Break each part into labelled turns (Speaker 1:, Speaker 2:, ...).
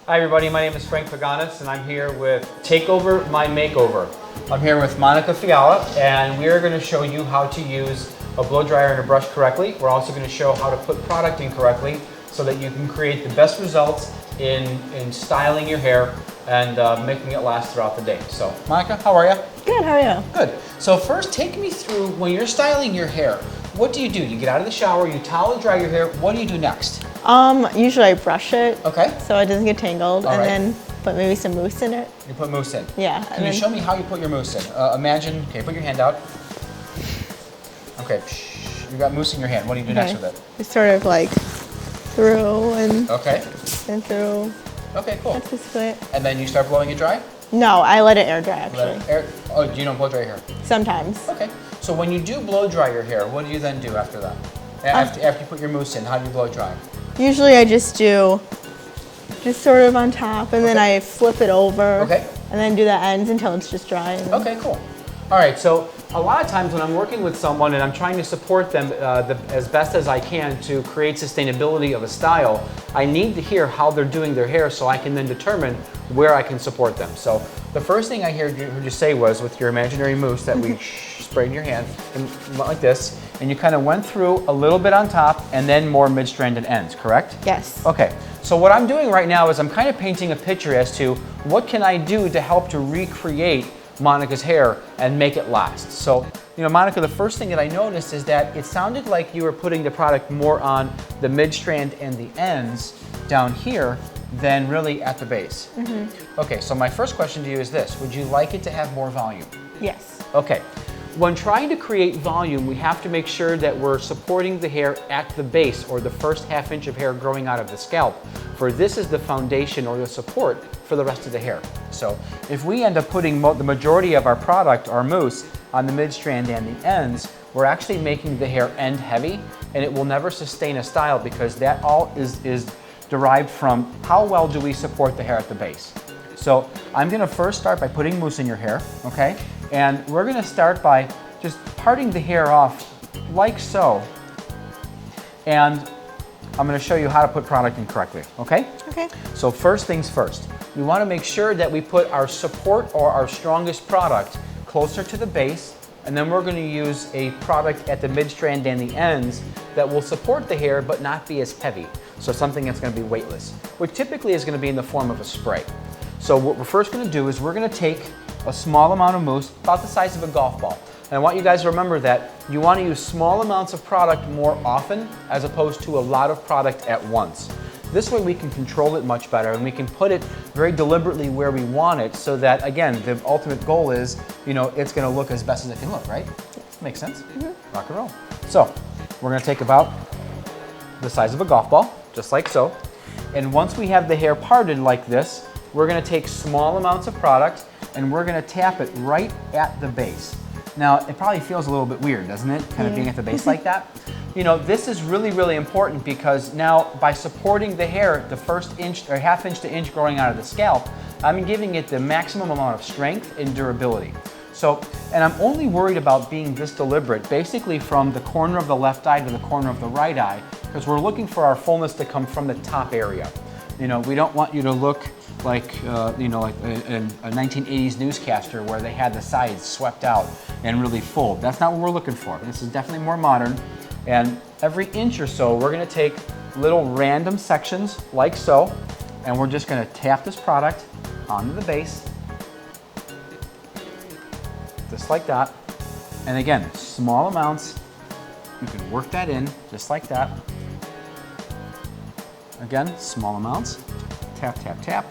Speaker 1: Hi everybody, my name is Frank Paganis and I'm here with Takeover My Makeover. I'm here with Fiala and we are going to show you how to use a blow dryer and a brush correctly. We're also going to show how to put product in correctly so that you can create the best results in styling your hair and making it last throughout the day. So, Monica, how are you?
Speaker 2: Good, how are you?
Speaker 1: Good. So first, take me through when you're styling your hair. What do? You get out of the shower, you towel dry your hair. What do you do next?
Speaker 2: Usually I brush it.
Speaker 1: Okay.
Speaker 2: So it doesn't get tangled,
Speaker 1: All
Speaker 2: and
Speaker 1: right.
Speaker 2: Then put maybe some mousse in it.
Speaker 1: You put mousse in.
Speaker 2: Yeah.
Speaker 1: Can you show me how you put your mousse in? Imagine. Okay, put your hand out. Okay. You got mousse in your hand. What do you do next with it?
Speaker 2: It's sort of like through and
Speaker 1: Okay.
Speaker 2: and through.
Speaker 1: Okay, cool.
Speaker 2: That's basically it.
Speaker 1: And then you start blowing it dry?
Speaker 2: No, I let it air dry actually.
Speaker 1: Oh, you don't blow dry your hair?
Speaker 2: Sometimes.
Speaker 1: Okay. So when you do blow dry your hair, what do you then do after that? After you put your mousse in, how do you blow dry?
Speaker 2: Usually I just do sort of on top, and then I flip it over.
Speaker 1: Okay.
Speaker 2: And then do the ends until it's just dry.
Speaker 1: Okay, cool. All right, so a lot of times when I'm working with someone and I'm trying to support them as best as I can to create sustainability of a style, I need to hear how they're doing their hair so I can then determine where I can support them. So the first thing I heard you say was with your imaginary mousse that we sprayed in your hand and went like this, and you kind of went through a little bit on top and then more mid-strand and ends, correct?
Speaker 2: Yes.
Speaker 1: Okay, so what I'm doing right now is I'm kind of painting a picture as to what can I do to help to recreate Monica's hair and make it last. So, Monica, the first thing that I noticed is that it sounded like you were putting the product more on the mid-strand and the ends down here than really at the base. Mm-hmm. Okay, so my first question to you is this. Would you like it to have more volume?
Speaker 2: Yes.
Speaker 1: Okay. When trying to create volume, we have to make sure that we're supporting the hair at the base or the first half inch of hair growing out of the scalp, for this is the foundation or the support for the rest of the hair. So if we end up putting the majority of our product, our mousse, on the mid-strand and the ends, we're actually making the hair end heavy, and it will never sustain a style because that all is derived from how well do we support the hair at the base. So I'm gonna first start by putting mousse in your hair, okay? And we're gonna start by just parting the hair off like so. And I'm gonna show you how to put product in correctly, okay?
Speaker 2: Okay.
Speaker 1: So first things first, we wanna make sure that we put our support or our strongest product closer to the base, and then we're gonna use a product at the mid-strand and the ends that will support the hair but not be as heavy. So something that's gonna be weightless, which typically is gonna be in the form of a spray. So what we're first gonna do is we're gonna take a small amount of mousse, about the size of a golf ball. And I want you guys to remember that you want to use small amounts of product more often as opposed to a lot of product at once. This way we can control it much better and we can put it very deliberately where we want it so that, again, the ultimate goal is, it's going to look as best as it can look, right? Makes sense? Mm-hmm. Rock and roll. So we're going to take about the size of a golf ball, just like so. And once we have the hair parted like this, we're going to take small amounts of product and we're going to tap it right at the base. Now, it probably feels a little bit weird, doesn't it? Kind of being at the base like that. This is really, really important because now by supporting the hair, the first inch or half inch to inch growing out of the scalp, I'm giving it the maximum amount of strength and durability. So, and I'm only worried about being this deliberate, basically from the corner of the left eye to the corner of the right eye, because we're looking for our fullness to come from the top area. We don't want you to look like like a 1980s newscaster where they had the sides swept out and really full. That's not what we're looking for. This is definitely more modern. And every inch or so, we're gonna take little random sections like so, and we're just gonna tap this product onto the base, just like that. And again, small amounts. You can work that in just like that. Again, small amounts. Tap, tap, tap.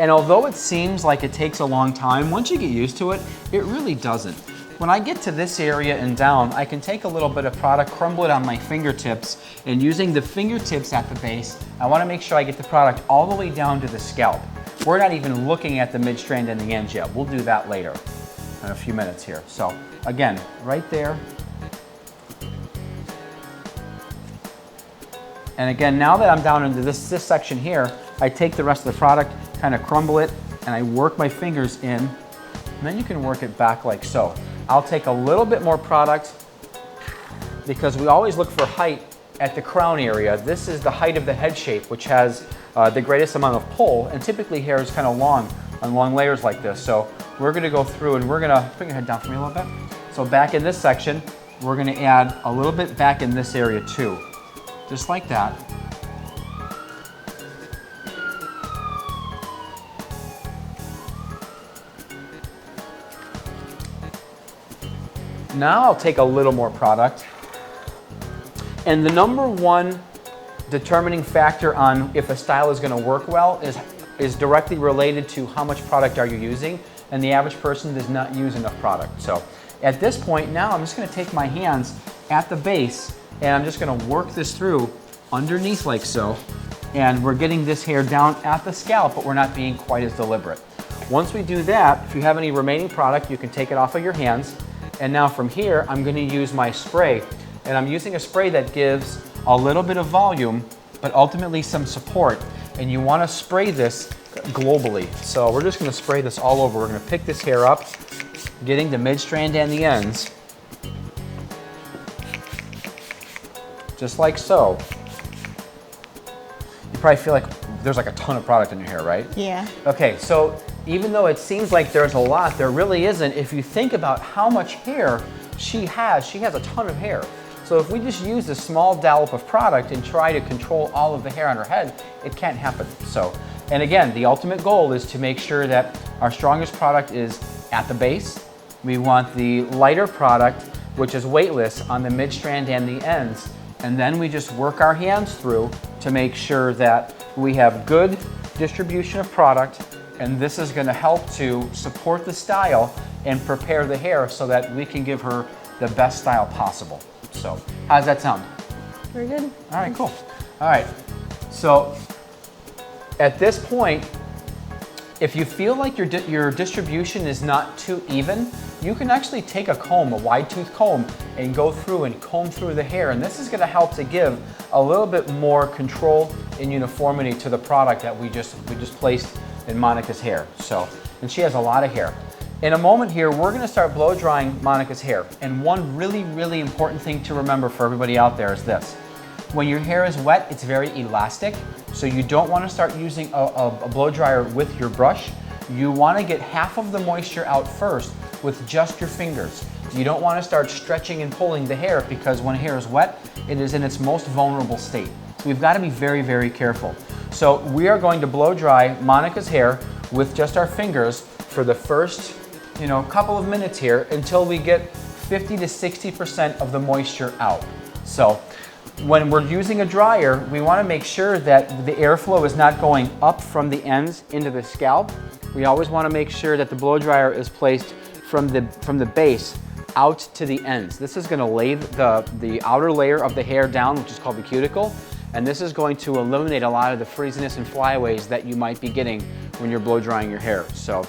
Speaker 1: And although it seems like it takes a long time, once you get used to it, it really doesn't. When I get to this area and down, I can take a little bit of product, crumble it on my fingertips, and using the fingertips at the base, I want to make sure I get the product all the way down to the scalp. We're not even looking at the mid-strand and the ends yet. We'll do that later in a few minutes here. So again, right there. And again, now that I'm down into this section here, I take the rest of the product, kind of crumble it, and I work my fingers in, and then you can work it back like so. I'll take a little bit more product because we always look for height at the crown area. This is the height of the head shape, which has the greatest amount of pull, and typically hair is kind of long on long layers like this. So we're gonna go through and we're gonna, put your head down for me a little bit. So back in this section, we're gonna add a little bit back in this area too, just like that. Now I'll take a little more product. And the number one determining factor on if a style is going to work well is directly related to how much product are you using, and the average person does not use enough product. So at this point now I'm just going to take my hands at the base and I'm just going to work this through underneath like so, and we're getting this hair down at the scalp, but we're not being quite as deliberate. Once we do that, if you have any remaining product, you can take it off of your hands. And now from here, I'm going to use my spray. And I'm using a spray that gives a little bit of volume, but ultimately some support. And you want to spray this globally. So we're just going to spray this all over. We're going to pick this hair up, getting the mid-strand and the ends. Just like so. You probably feel like there's like a ton of product in your hair, right?
Speaker 2: Yeah.
Speaker 1: Okay, so even though it seems like there's a lot, there really isn't. If you think about how much hair she has a ton of hair. So if we just use a small dollop of product and try to control all of the hair on her head, it can't happen. So, and again, the ultimate goal is to make sure that our strongest product is at the base. We want the lighter product, which is weightless, on the mid-strand and the ends. And then we just work our hands through to make sure that we have good distribution of product, and this is going to help to support the style and prepare the hair so that we can give her the best style possible. So, how's that sound?
Speaker 2: Very good.
Speaker 1: All right, cool. All right, so at this point, if you feel like your distribution is not too even, you can actually take a comb, a wide tooth comb, and go through and comb through the hair. And this is going to help to give a little bit more control and uniformity to the product that we just placed in Monica's hair. So, and she has a lot of hair. In a moment here, we're going to start blow drying Monica's hair. And one really, really important thing to remember for everybody out there is this. When your hair is wet, it's very elastic. So you don't want to start using a blow dryer with your brush. You want to get half of the moisture out first with just your fingers. You don't want to start stretching and pulling the hair, because when hair is wet, it is in its most vulnerable state. So we've got to be very, very careful. So we are going to blow dry Monica's hair with just our fingers for the first, couple of minutes here until we get 50 to 60% of the moisture out. So when we're using a dryer, we want to make sure that the airflow is not going up from the ends into the scalp. We always want to make sure that the blow dryer is placed from the base out to the ends. This is going to lay the outer layer of the hair down, which is called the cuticle, and this is going to eliminate a lot of the frizziness and flyaways that you might be getting when you're blow drying your hair. So,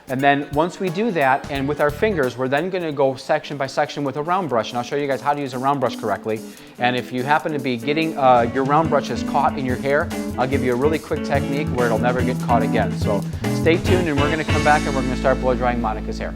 Speaker 1: and then once we do that, and with our fingers, we're then going to go section by section with a round brush, and I'll show you guys how to use a round brush correctly. And if you happen to be getting your round brushes caught in your hair, I'll give you a really quick technique where it'll never get caught again. So stay tuned, and we're going to come back and we're going to start blow drying Monica's hair.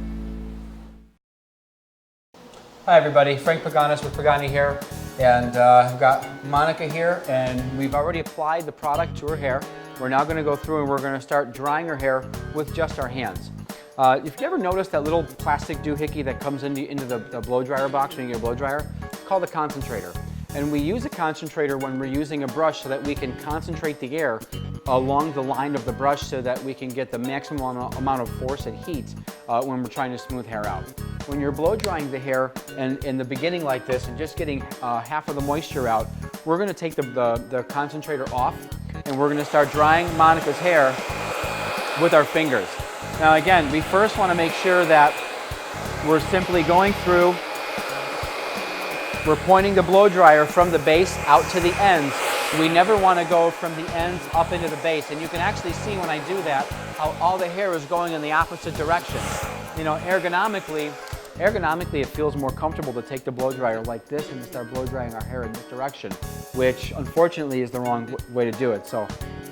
Speaker 1: Hi everybody, Frank Paganis with Pagani Hair, and I've got Monica here, and we've already applied the product to her hair. We're now going to go through and we're going to start drying her hair with just our hands. If you ever noticed that little plastic doohickey that comes into the blow dryer box when you get a blow dryer, it's called a concentrator. And we use a concentrator when we're using a brush so that we can concentrate the air along the line of the brush so that we can get the maximum amount of force and heat when we're trying to smooth hair out. When you're blow drying the hair and in the beginning like this and just getting half of the moisture out, we're going to take the concentrator off and we're going to start drying Monica's hair with our fingers. Now again, we first want to make sure that we're simply going through, we're pointing the blow dryer from the base out to the ends. We never want to go from the ends up into the base, and you can actually see when I do that how all the hair is going in the opposite direction. Ergonomically it feels more comfortable to take the blow dryer like this and to start blow drying our hair in this direction, which unfortunately is the wrong way to do it. So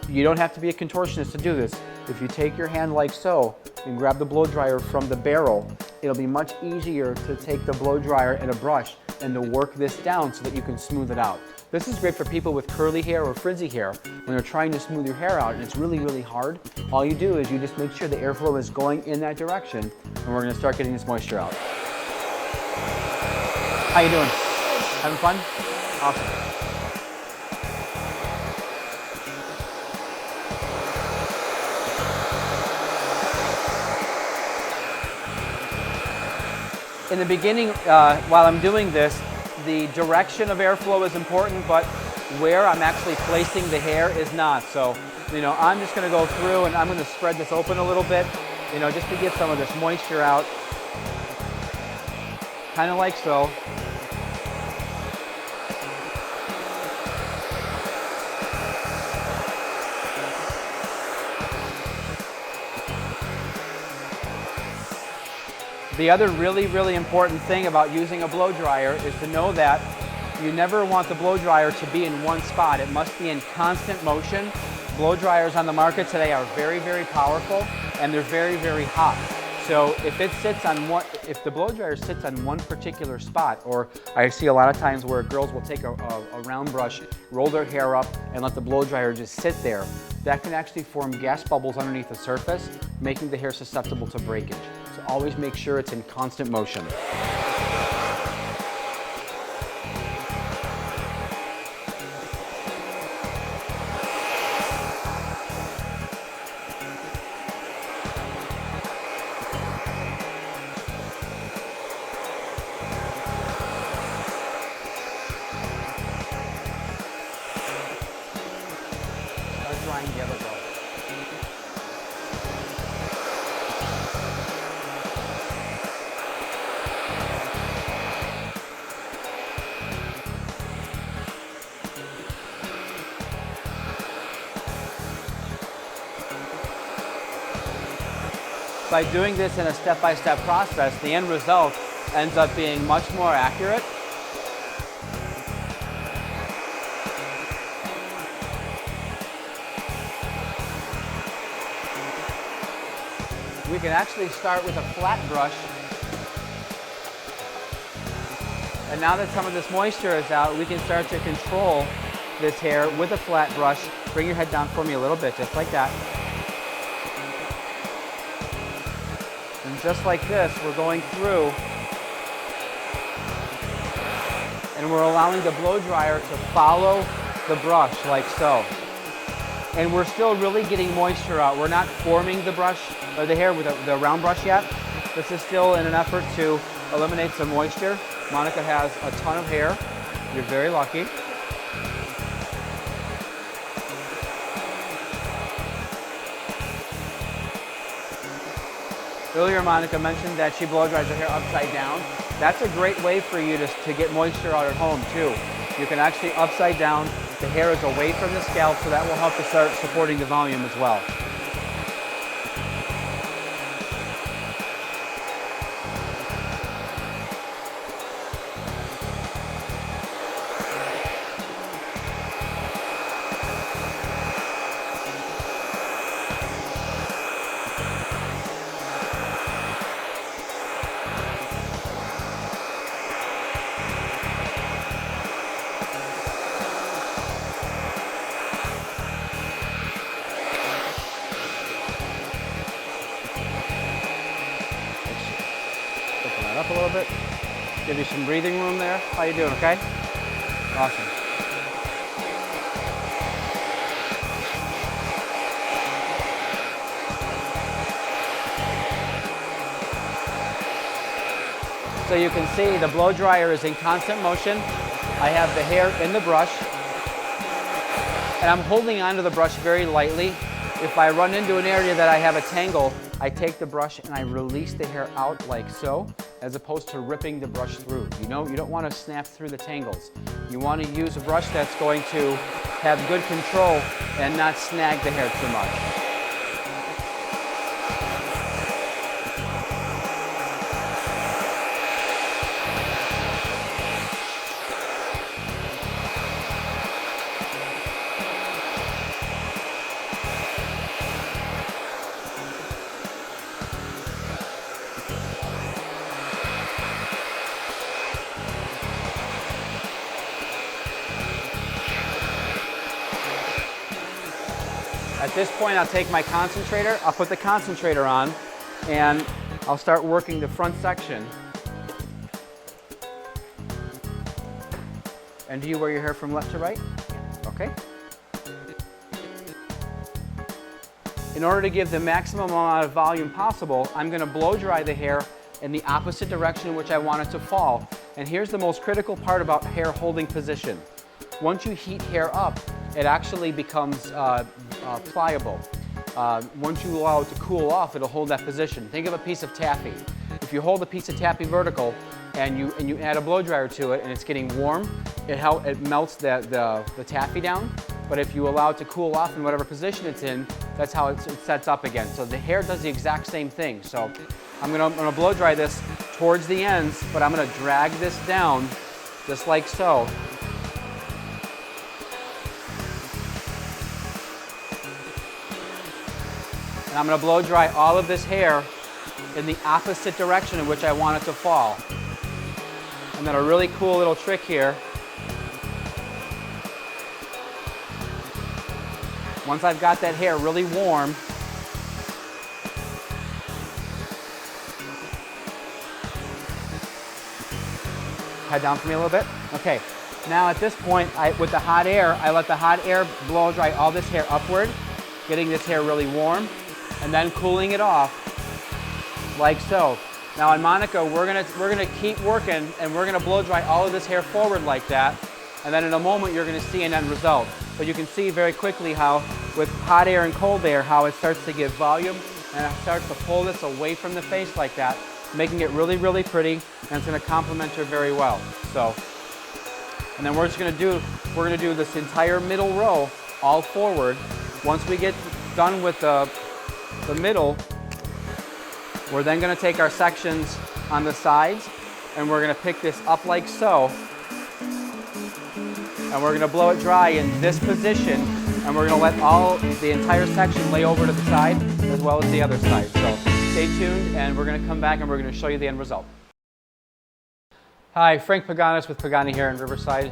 Speaker 1: you don't have to be a contortionist to do this. If you take your hand like so and grab the blow dryer from the barrel, it'll be much easier to take the blow dryer and a brush and to work this down so that you can smooth it out. This is great for people with curly hair or frizzy hair when they're trying to smooth your hair out and it's really, really hard. All you do is you just make sure the airflow is going in that direction, and we're gonna start getting this moisture out. How you doing? Having fun? Awesome. In the beginning, while I'm doing this, the direction of airflow is important, but where I'm actually placing the hair is not. So, I'm just gonna go through and I'm gonna spread this open a little bit, just to get some of this moisture out. Kind of like so. The other really, really important thing about using a blow dryer is to know that you never want the blow dryer to be in one spot. It must be in constant motion. Blow dryers on the market today are very, very powerful, and they're very, very hot. So if the blow dryer sits on one particular spot, or I see a lot of times where girls will take a round brush, roll their hair up, and let the blow dryer just sit there, that can actually form gas bubbles underneath the surface, making the hair susceptible to breakage. So always make sure it's in constant motion. Start drying the other brush. By doing this in a step-by-step process, the end result ends up being much more accurate. We can actually start with a flat brush. And now that some of this moisture is out, we can start to control this hair with a flat brush. Bring your head down for me a little bit, just like that. And just like this, we're going through and we're allowing the blow dryer to follow the brush like so. And we're still really getting moisture out. We're not forming the brush or the hair with the round brush yet. This is still in an effort to eliminate some moisture. Monica has a ton of hair. You're very lucky. Earlier, Monica mentioned that she blow dries her hair upside down. That's a great way for you to get moisture out at home too. You can actually upside down. The hair is away from the scalp, so that will help to start supporting the volume as well. Up a little bit, give you some breathing room there. How you doing, okay? Awesome. So you can see the blow dryer is in constant motion. I have the hair in the brush, and I'm holding onto the brush very lightly. If I run into an area that I have a tangle, I take the brush and I release the hair out like so, as opposed to ripping the brush through. You don't want to snap through the tangles. You want to use a brush that's going to have good control and not snag the hair too much. At this point, I'll take my concentrator, I'll put the concentrator on, and I'll start working the front section. And do you wear your hair from left to right? Okay. In order to give the maximum amount of volume possible, I'm going to blow dry the hair in the opposite direction in which I want it to fall. And here's the most critical part about hair holding position. Once you heat hair up, it actually becomes pliable. Once you allow it to cool off, it'll hold that position. Think of a piece of taffy. If you hold a piece of taffy vertical and you add a blow dryer to it and it's getting warm, it melts the taffy down. But if you allow it to cool off in whatever position it's in, that's how it sets up again. So the hair does the exact same thing. So I'm gonna blow dry this towards the ends, but I'm gonna drag this down just like so. And I'm gonna blow dry all of this hair in the opposite direction in which I want it to fall. And then a really cool little trick here. Once I've got that hair really warm, head down for me a little bit. Okay, now at this point, with the hot air, I let the hot air blow dry all this hair upward, getting this hair really warm, and then cooling it off, like so. Now on Monica, we're gonna keep working, and we're gonna blow dry all of this hair forward like that, and then in a moment you're gonna see an end result. But you can see very quickly how, with hot air and cold air, how it starts to give volume, and it starts to pull this away from the face like that, making it really, really pretty, and it's gonna complement her very well. So, and then we're gonna do this entire middle row all forward. Once we get done with the middle, we're then gonna take our sections on the sides, and we're gonna pick this up like so, and we're gonna blow it dry in this position, and we're gonna let the entire section lay over to the side as well as the other side. So stay tuned, and we're gonna come back and we're gonna show you the end result. Hi, Frank Paganis with Pagani Hair in Riverside.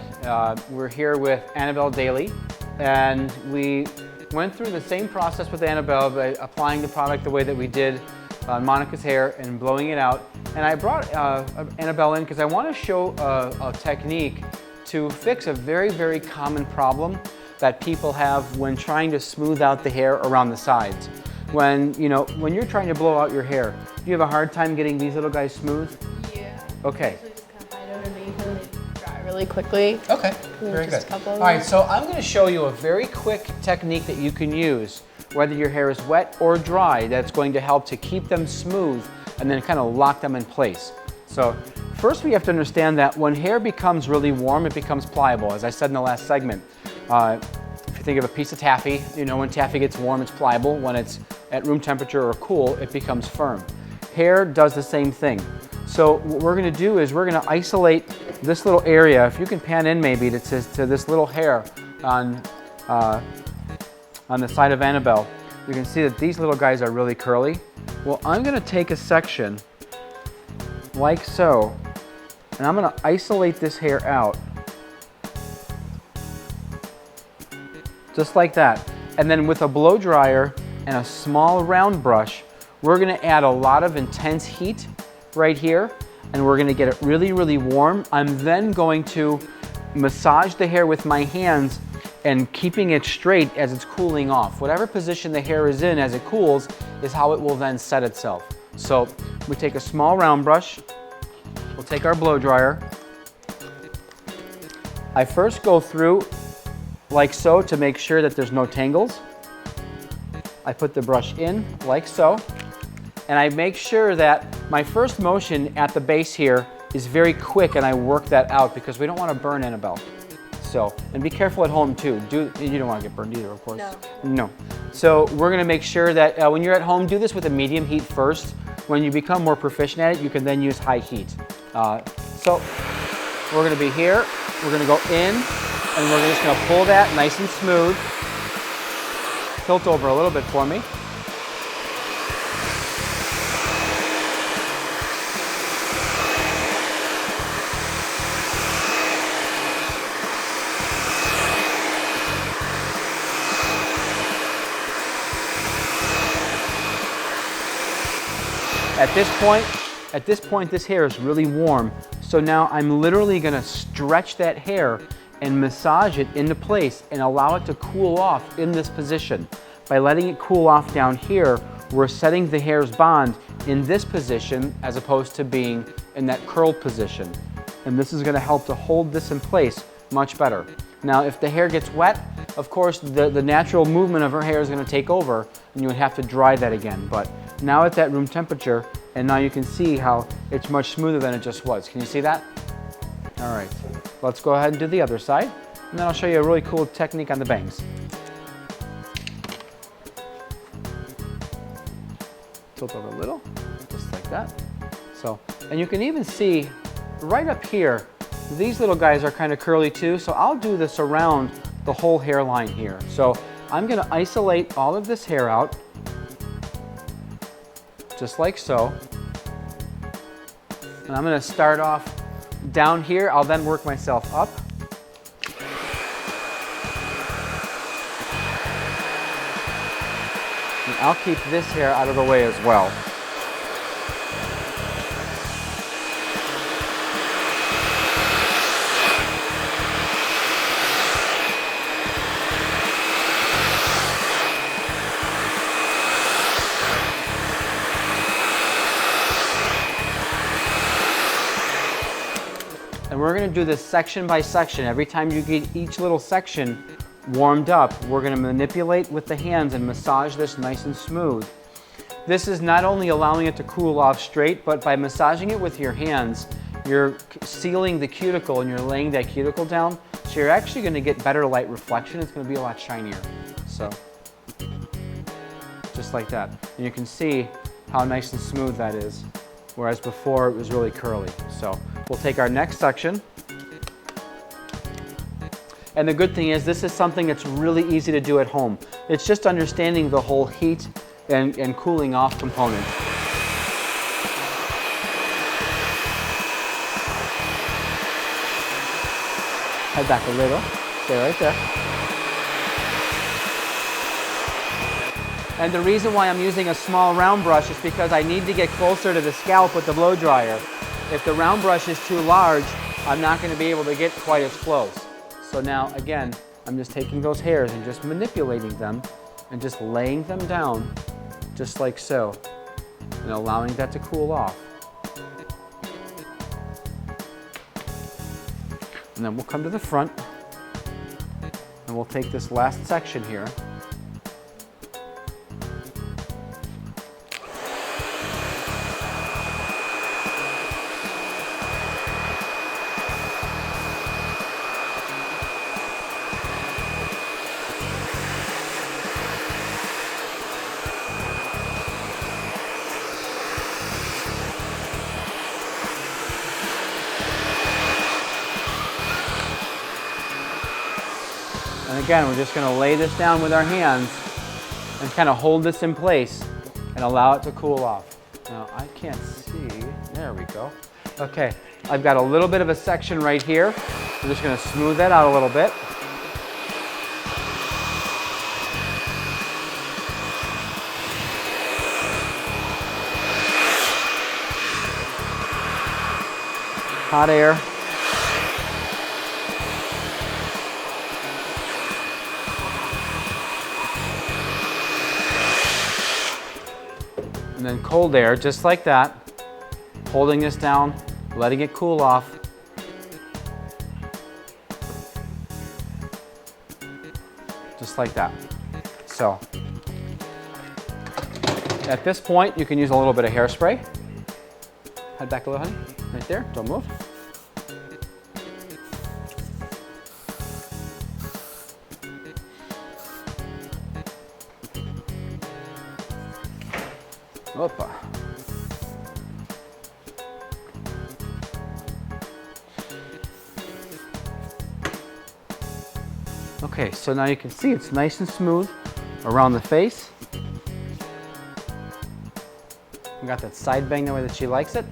Speaker 1: We're here with Annabelle Daly, and we went through the same process with Annabelle by applying the product the way that we did on Monica's hair and blowing it out. And I brought Annabelle in because I want to show a technique to fix a very, very common problem that people have when trying to smooth out the hair around the sides. When you're trying to blow out your hair, do you have a hard time getting these little guys smooth?
Speaker 2: Yeah.
Speaker 1: Okay.
Speaker 2: I usually just kind of hide underneath and they dry really quickly.
Speaker 1: Okay, very good. All right, so I'm going to show you a very quick technique that you can use, whether your hair is wet or dry, that's going to help to keep them smooth and then kind of lock them in place. So first we have to understand that when hair becomes really warm, it becomes pliable, as I said in the last segment. If you think of a piece of taffy, when taffy gets warm, it's pliable. When it's at room temperature or cool, it becomes firm. Hair does the same thing. So what we're going to do is we're going to isolate this little area. If you can pan in maybe to this little hair on the side of Annabelle, you can see that these little guys are really curly. Well, I'm going to take a section like so, and I'm going to isolate this hair out. Just like that. And then with a blow dryer and a small round brush, we're going to add a lot of intense heat right here, and we're going to get it really, really warm. I'm then going to massage the hair with my hands and keeping it straight as it's cooling off. Whatever position the hair is in as it cools is how it will then set itself. So we take a small round brush, we'll take our blow dryer. I first go through like so to make sure that there's no tangles. I put the brush in like so, and I make sure that my first motion at the base here is very quick, and I work that out because we don't want to burn Annabelle. So, and be careful at home too. You don't want to get burned either, of course. No. So we're going to make sure that when you're at home, do this with a medium heat first. When you become more proficient at it, you can then use high heat. So we're going to be here. We're going to go in, and we're just going to pull that nice and smooth. Tilt over a little bit for me. At this point, this hair is really warm. So now I'm literally gonna stretch that hair and massage it into place and allow it to cool off in this position. By letting it cool off down here, we're setting the hair's bond in this position as opposed to being in that curled position. And this is gonna help to hold this in place much better. Now, if the hair gets wet, of course, the natural movement of her hair is gonna take over and you would have to dry that again. But now at that room temperature, and now you can see how it's much smoother than it just was. Can you see that? All right, let's go ahead and do the other side. And then I'll show you a really cool technique on the bangs. Tilt over a little, just like that. So, and you can even see right up here, these little guys are kind of curly too, so I'll do this around the whole hairline here. So I'm gonna isolate all of this hair out, just like so. And I'm gonna start off down here, I'll then work myself up. And I'll keep this hair out of the way as well. And we're gonna do this section by section. Every time you get each little section warmed up, we're gonna manipulate with the hands and massage this nice and smooth. This is not only allowing it to cool off straight, but by massaging it with your hands, you're sealing the cuticle and you're laying that cuticle down. So you're actually gonna get better light reflection. It's gonna be a lot shinier. So, just like that. And you can see how nice and smooth that is. Whereas before it was really curly. So we'll take our next section. And the good thing is this is something that's really easy to do at home. It's just understanding the whole heat and cooling off component. Head back a little, stay right there. And the reason why I'm using a small round brush is because I need to get closer to the scalp with the blow dryer. If the round brush is too large, I'm not going to be able to get quite as close. So now, again, I'm just taking those hairs and just manipulating them and just laying them down just like so and allowing that to cool off. And then we'll come to the front and we'll take this last section here. And again, we're just going to lay this down with our hands and kind of hold this in place and allow it to cool off. Now, I can't see. There we go. Okay, I've got a little bit of a section right here. I'm just going to smooth that out a little bit. Hot air. And then cold air, just like that, holding this down, letting it cool off. Just like that. So, at this point, you can use a little bit of hairspray. Head back a little, honey. Right there, don't move. Opa. Okay, so now you can see it's nice and smooth around the face. We got that side bang the way that she likes it.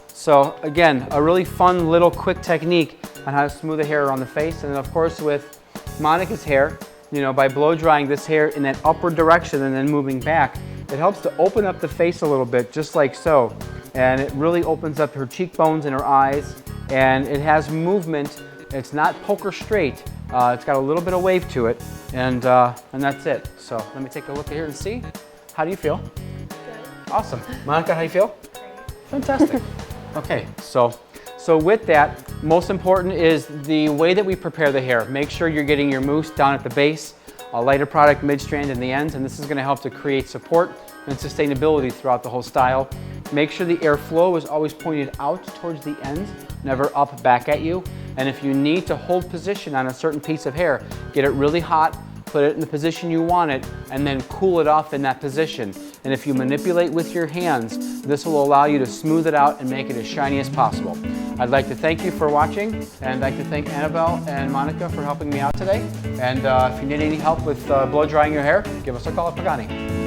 Speaker 1: So again, a really fun little quick technique on how to smooth the hair around the face. And then of course with Monica's hair, you know, by blow drying this hair in that upward direction and then moving back, it helps to open up the face a little bit, just like so. And it really opens up her cheekbones and her eyes. And it has movement. It's not poker straight. It's got a little bit of wave to it. And that's it. So let me take a look here and see. How do you feel?
Speaker 2: Good.
Speaker 1: Awesome. Monica, how do you feel? Fantastic. Okay, so with that, most important is the way that we prepare the hair. Make sure you're getting your mousse down at the base, a lighter product mid-strand in the ends, and this is going to help to create support and sustainability throughout the whole style. Make sure the airflow is always pointed out towards the ends, never up back at you. And if you need to hold position on a certain piece of hair, get it really hot, put it in the position you want it, and then cool it off in that position. And if you manipulate with your hands, this will allow you to smooth it out and make it as shiny as possible. I'd like to thank you for watching, and I'd like to thank Annabelle and Monica for helping me out today. And if you need any help with blow drying your hair, give us a call at Pagani.